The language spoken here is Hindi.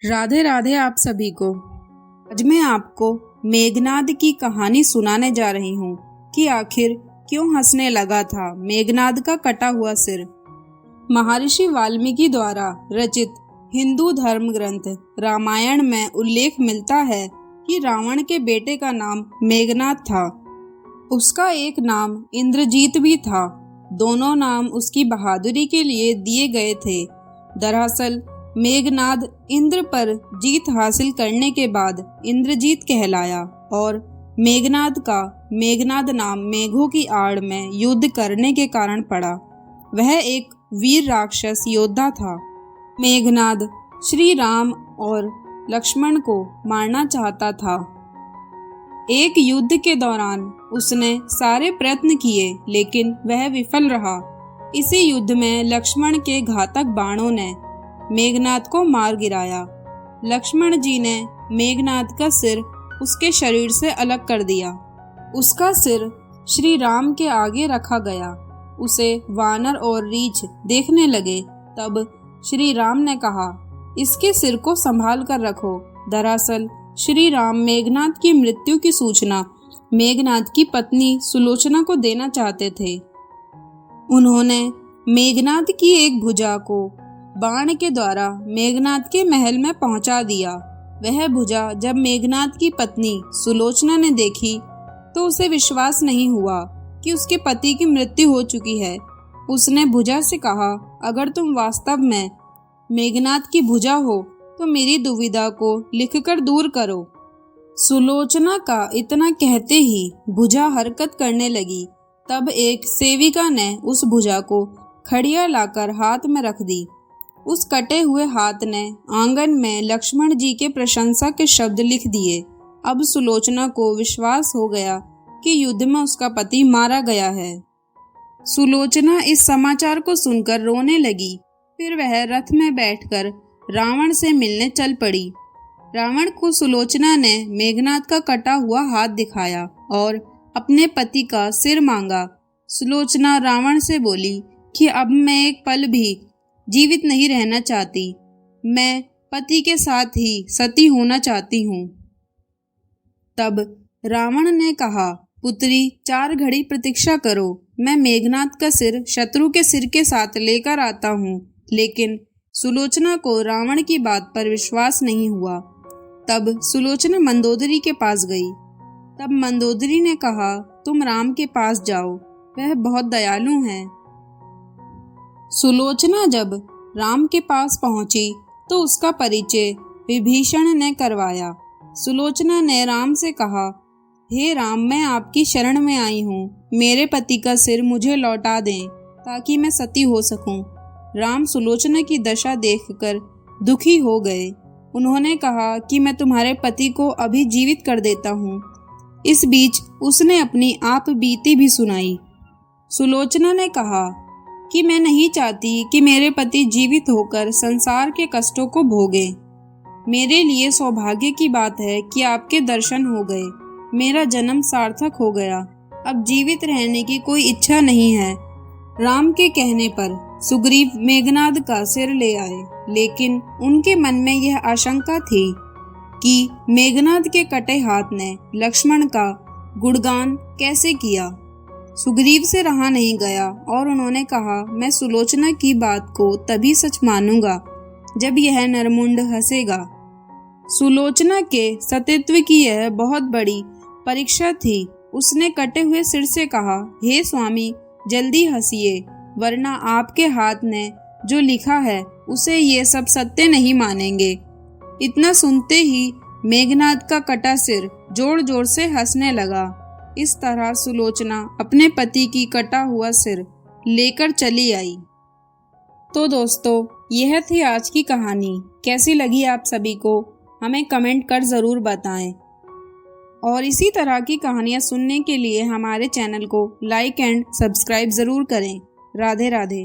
राधे राधे आप सभी को। आज मैं आपको मेघनाद की कहानी सुनाने जा रही हूँ कि आखिर क्यों हंसने लगा था मेघनाद का कटा हुआ सिर। महर्षि वाल्मीकि द्वारा रचित हिंदू धर्म ग्रंथ रामायण में उल्लेख मिलता है कि रावण के बेटे का नाम मेघनाद था। उसका एक नाम इंद्रजीत भी था। दोनों नाम उसकी बहादुरी के लिए दिए गए थे। दरअसल मेघनाद इंद्र पर जीत हासिल करने के बाद इंद्रजीत कहलाया और मेघनाद का मेघनाद नाम मेघों की आड़ में युद्ध करने के कारण पड़ा। वह एक वीर राक्षस योद्धा था। मेघनाद श्री राम और लक्ष्मण को मारना चाहता था। एक युद्ध के दौरान उसने सारे प्रयत्न किए लेकिन वह विफल रहा। इसी युद्ध में लक्ष्मण के घातक बाणों ने मेघनाद को मार गिराया। लक्ष्मण जी ने मेघनाद का सिर उसके शरीर से अलग कर दिया। उसका सिर श्री राम के आगे रखा गया। उसे वानर और रीछ देखने लगे। तब श्री राम ने कहा, इसके सिर को संभाल कर रखो। दरअसल श्री राम मेघनाद की मृत्यु की सूचना मेघनाद की पत्नी सुलोचना को देना चाहते थे। उन्होंने मेघनाद की एक भुजा को बाण के द्वारा मेघनाद के महल में पहुंचा दिया। वह भुजा जब मेघनाद की पत्नी सुलोचना ने देखी तो उसे विश्वास नहीं हुआ कि उसके पति की मृत्यु हो चुकी है। उसने भुजा से कहा, अगर तुम वास्तव में मेघनाद की भुजा हो तो मेरी दुविधा को लिखकर दूर करो। सुलोचना का इतना कहते ही भुजा हरकत करने लगी। तब एक सेविका ने उस भुजा को खड़िया लाकर हाथ में रख दी। उस कटे हुए हाथ ने आंगन में लक्ष्मण जी के प्रशंसा के शब्द लिख दिए। अब सुलोचना को विश्वास हो गया कि युद्ध में उसका पति मारा गया है। सुलोचना इस समाचार को सुनकर रोने लगी। फिर वह रथ में बैठकर रावण से मिलने चल पड़ी। रावण को सुलोचना ने मेघनाद का कटा हुआ हाथ दिखाया और अपने पति का सिर मांगा। सुलोचना रावण से बोली कि अब मैं एक पल भी जीवित नहीं रहना चाहती। मैं पति के साथ ही सती होना चाहती हूँ। तब रावण ने कहा, पुत्री 4 घड़ी प्रतीक्षा करो। मैं मेघनाद का सिर शत्रु के सिर के साथ लेकर आता हूँ। लेकिन सुलोचना को रावण की बात पर विश्वास नहीं हुआ। तब सुलोचना मंदोदरी के पास गई। तब मंदोदरी ने कहा, तुम राम के पास जाओ, वह बहुत दयालु हैं। सुलोचना जब राम के पास पहुंची तो उसका परिचय विभीषण ने करवाया। सुलोचना ने राम से कहा, हे राम, मैं आपकी शरण में आई हूँ। मेरे पति का सिर मुझे लौटा दें ताकि मैं सती हो सकूं। राम सुलोचना की दशा देखकर दुखी हो गए। उन्होंने कहा कि मैं तुम्हारे पति को अभी जीवित कर देता हूँ। इस बीच उसने अपनी आप बीती भी सुनाई। सुलोचना ने कहा कि मैं नहीं चाहती कि मेरे पति जीवित होकर संसार के कष्टों को भोगें। मेरे लिए सौभाग्य की बात है कि आपके दर्शन हो गए। मेरा जन्म सार्थक हो गया। अब जीवित रहने की कोई इच्छा नहीं है। राम के कहने पर सुग्रीव मेघनाद का सिर ले आए, लेकिन उनके मन में यह आशंका थी कि मेघनाद के कटे हाथ ने लक्ष्मण का गुणगान कैसे किया। सुग्रीव से रहा नहीं गया और उन्होंने कहा, मैं सुलोचना की बात को तभी सच मानूंगा जब यह नरमुंड हंसेगा। सुलोचना के सतीत्व की यह बहुत बड़ी परीक्षा थी। उसने कटे हुए सिर से कहा, हे स्वामी, जल्दी हंसिए, वरना आपके हाथ ने जो लिखा है उसे ये सब सत्य नहीं मानेंगे। इतना सुनते ही मेघनाद का कटा सिर जोर जोर से हंसने लगा। इस तरह सुलोचना अपने पति की कटा हुआ सिर लेकर चली आई। तो दोस्तों, यह थी आज की कहानी। कैसी लगी आप सभी को हमें कमेंट कर ज़रूर बताएं। और इसी तरह की कहानियाँ सुनने के लिए हमारे चैनल को लाइक एंड सब्सक्राइब ज़रूर करें। राधे राधे।